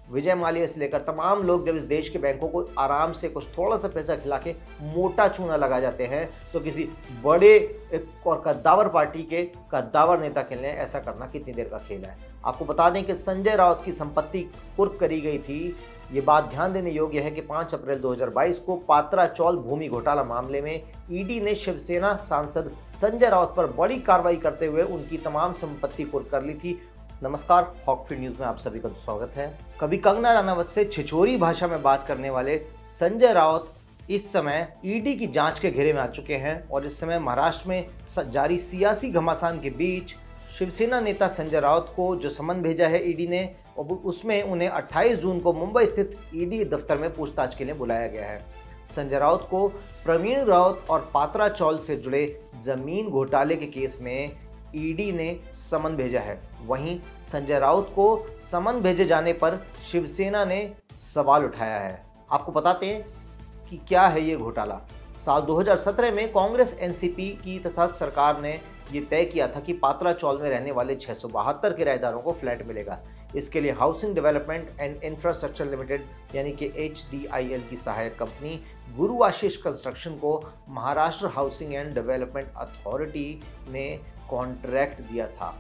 विजय माल्या से लेकर तमाम लोग जब इस देश के बैंकों को आराम से कुछ थोड़ा सा पैसा खिला के मोटा चूना लगा जाते हैं, तो किसी बड़े एक और कद्दावर पार्टी के कद्दावर नेता के लिए ऐसा करना कितनी देर का खेल है। आपको बता दें कि संजय राउत की संपत्ति कुर्क करी गई थी। ये बात ध्यान देने योग्य है कि 5 अप्रैल 2022 को पात्रा चौल भूमि घोटाला मामले में ईडी ने शिवसेना सांसद संजय राउत पर बड़ी कार्रवाई करते हुए उनकी तमाम संपत्ति कुर्क कर ली थी। नमस्कार, हॉकफीड न्यूज में आप सभी का स्वागत है। कभी कंगना रनावत से छिछोरी भाषा में बात करने वाले संजय राउत इस समय ईडी की जांच के घेरे में आ चुके हैं और इस समय महाराष्ट्र में जारी सियासी घमासान के बीच शिवसेना नेता संजय राउत को जो समन भेजा है ईडी ने, और उसमें उन्हें 28 जून को मुंबई स्थित ईडी दफ्तर में पूछताछ के लिए बुलाया गया है। संजय राउत को प्रवीण राउत और पात्रा चौल से जुड़े जमीन घोटाले के केस में ईडी ने समन भेजा है। वहीं संजय राउत को समन भेजे जाने पर शिवसेना ने सवाल उठाया है। आपको बताते हैं कि क्या है ये घोटाला। साल 2017 में कांग्रेस एनसीपी की तथा सरकार ने ये तय किया था कि पात्रा चौल में रहने वाले 672 किराएदारों को फ्लैट मिलेगा। इसके लिए housing development and infrastructure limited यानी कि HDIL की सहायक कंपनी गुरु आशीष कंस्ट्रक्शन को Maharashtra housing and development authority ने कॉन्ट्रैक्ट दिया था।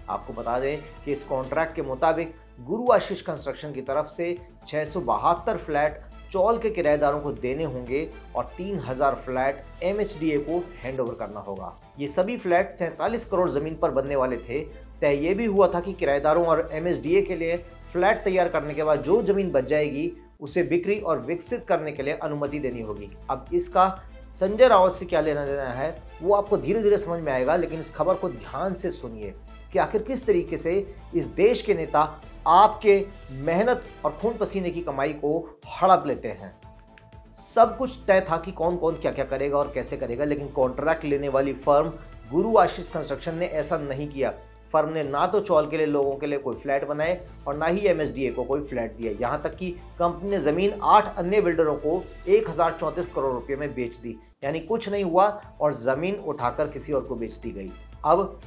आपको बता दें कि इस कॉन्ट्रैक्ट के मुताबिक गुरु आशीष कंस्ट्रक्शन की तरफ से 672 फ्लैट चौल के किराएदारों को देने होंगे और 3000 फ्लैट MHDA को हैंडओवर करना होगा। ये सभी फ्लैट 47 करोड़ जमीन पर बनने वाले थे। तय ये भी हुआ था कि किराएदारों और MHDA के लिए फ्लैट तैयार करने के बाद जो जमीन बच जाएगी उसे बिक्री और विकसित करने के लिए अनुमति देनी होगी। अब इसका संजय राउत से क्या लेना देना है वो आपको धीरे धीरे समझ में आएगा, लेकिन इस खबर को ध्यान से सुनिए कि आखिर किस तरीके से इस देश के नेता आपके मेहनत और खून पसीने की कमाई को हड़प लेते हैं। सब कुछ तय था कि कौन कौन क्या क्या करेगा और कैसे करेगा, लेकिन कॉन्ट्रैक्ट लेने वाली फर्म गुरु आशीष कंस्ट्रक्शन ने ऐसा नहीं किया। फर्म ने ना तो चौल के लिए लोगों के लिए कोई फ्लैट बनाए और ना ही MHDA को कोई फ्लैट दिया। यहाँ तक कि कंपनी ने जमीन 8 अन्य बिल्डरों को 1034 करोड़ रुपए में बेच दी। यानी कुछ नहीं हुआ और जमीन उठाकर किसी और को बेच दी गई। अब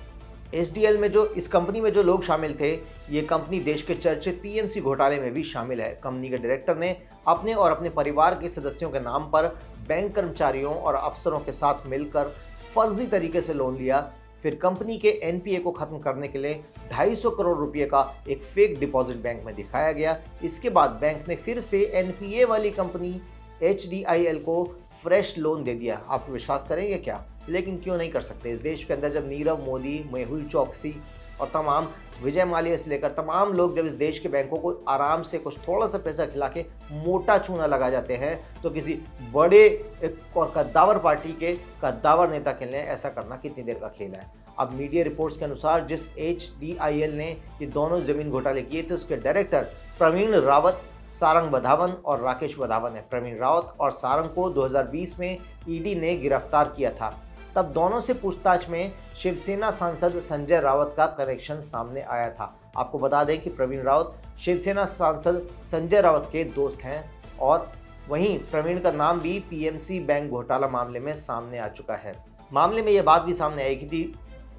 HDL में जो इस कंपनी में जो लोग शामिल थे, ये कंपनी देश के चर्चित PMC घोटाले में भी शामिल है। कंपनी के डायरेक्टर ने अपने और अपने परिवार के सदस्यों के नाम पर बैंक कर्मचारियों और अफसरों के साथ मिलकर फर्जी तरीके से लोन लिया। फिर कंपनी के NPA को खत्म करने के लिए 250 करोड़ रुपए का एक फेक डिपॉजिट बैंक में दिखाया गया। इसके बाद बैंक ने फिर से NPA वाली कंपनी HDIL को फ्रेश लोन दे दिया। आप विश्वास करेंगे क्या? लेकिन क्यों नहीं कर सकते। इस देश के अंदर जब नीरव मोदी, मेहुल चौकसी और तमाम विजय माल्या से लेकर तमाम लोग जब इस देश के बैंकों को आराम से कुछ थोड़ा सा पैसा खिला के मोटा चूना लगा जाते हैं, तो किसी बड़े एक और कद्दावर पार्टी के कद्दावर नेता के लिए ऐसा करना कितनी देर का खेल है। अब मीडिया रिपोर्ट्स के अनुसार जिस HDIL ने ये दोनों जमीन घोटाले किए थे, उसके डायरेक्टर प्रवीण रावत, सारंग बधावन और राकेश बधावन है। प्रवीण रावत और सारंग को 2020 में ईडी ने गिरफ्तार किया था। तब दोनों से पूछताछ में शिवसेना सांसद संजय राउत का कनेक्शन सामने आया था। आपको बता दें कि प्रवीण रावत शिवसेना सांसद संजय राउत के दोस्त हैं और वहीं प्रवीण का नाम भी PMC बैंक घोटाला मामले में सामने आ चुका है। मामले में यह बात भी सामने आई थी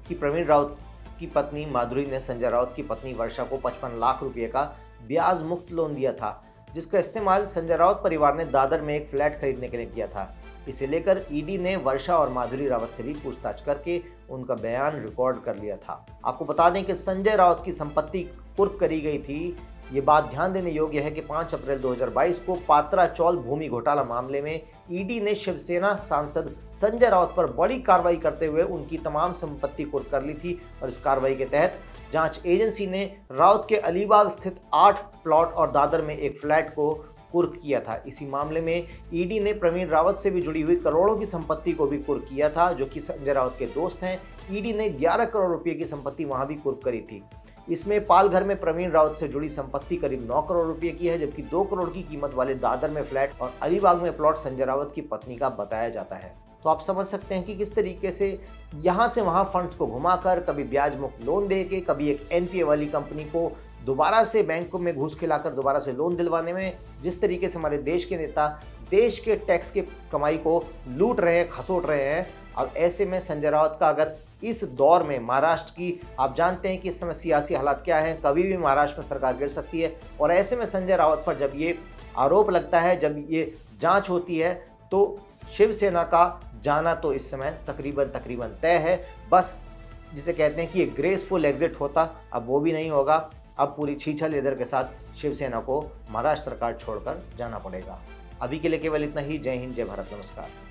कि प्रवीण रावत की पत्नी माधुरी ने संजय राउत की पत्नी वर्षा को 55 लाख रुपए का ब्याज मुक्त लोन दिया था, जिसका इस्तेमाल संजय राउत परिवार ने दादर में एक फ्लैट खरीदने के लिए किया था। इसे लेकर ईडी ने वर्षा और माधुरी रावत से भी पूछताछ करके उनका बयान रिकॉर्ड कर लिया था। आपको बता दें कि संजय राउत की संपत्ति कुर्क करी गई थी। ये बात ध्यान देने योग्य है कि 5 अप्रैल 2022 को पात्रा चौल भूमि घोटाला मामले में ईडी ने शिवसेना सांसद संजय राउत पर बड़ी कार्रवाई करते हुए उनकी तमाम संपत्ति कुर्क कर ली थी और इस कार्रवाई के तहत जांच एजेंसी ने राउत के अलीबाग स्थित 8 प्लॉट और दादर में एक फ्लैट को कुर्क किया था। इसी मामले में ईडी ने प्रवीण रावत से भी जुड़ी हुई करोड़ों की संपत्ति को भी कुर्क किया था, जो कि संजय राउत के दोस्त हैं। ईडी ने 11 करोड़ रुपए की संपत्ति वहां भी कुर्क करी थी। इसमें पालघर में प्रवीण रावत से जुड़ी संपत्ति करीब 9 करोड़ रुपए की है, जबकि 2 करोड़ की कीमत वाले दादर में फ्लैट और अलीबाग में प्लॉट संजय रावत की पत्नी का बताया जाता है। तो आप समझ सकते हैं कि किस तरीके से यहाँ से वहाँ फंड्स को घुमाकर कभी ब्याज मुक्त लोन दे के, कभी एक NPA वाली कंपनी को दोबारा से बैंक में घूस खिलाकर दोबारा से लोन दिलवाने में जिस तरीके से हमारे देश के नेता देश के टैक्स के कमाई को लूट रहे हैं, खसोट रहे हैं, अब ऐसे में संजय राउत का अगर इस दौर में महाराष्ट्र की, आप जानते हैं कि इस समय सियासी हालात क्या है, कभी भी महाराष्ट्र में सरकार गिर सकती है, और ऐसे में संजय राउत पर जब ये आरोप लगता है, जब ये जांच होती है, तो शिवसेना का जाना तो इस समय तकरीबन तय है। बस जिसे कहते हैं कि एक ग्रेसफुल एग्जिट होता, अब वो भी नहीं होगा। अब पूरी छीछा लेदर के साथ शिवसेना को महाराष्ट्र सरकार छोड़कर जाना पड़ेगा। अभी के लिए केवल इतना ही। जय हिंद, जय भारत, नमस्कार।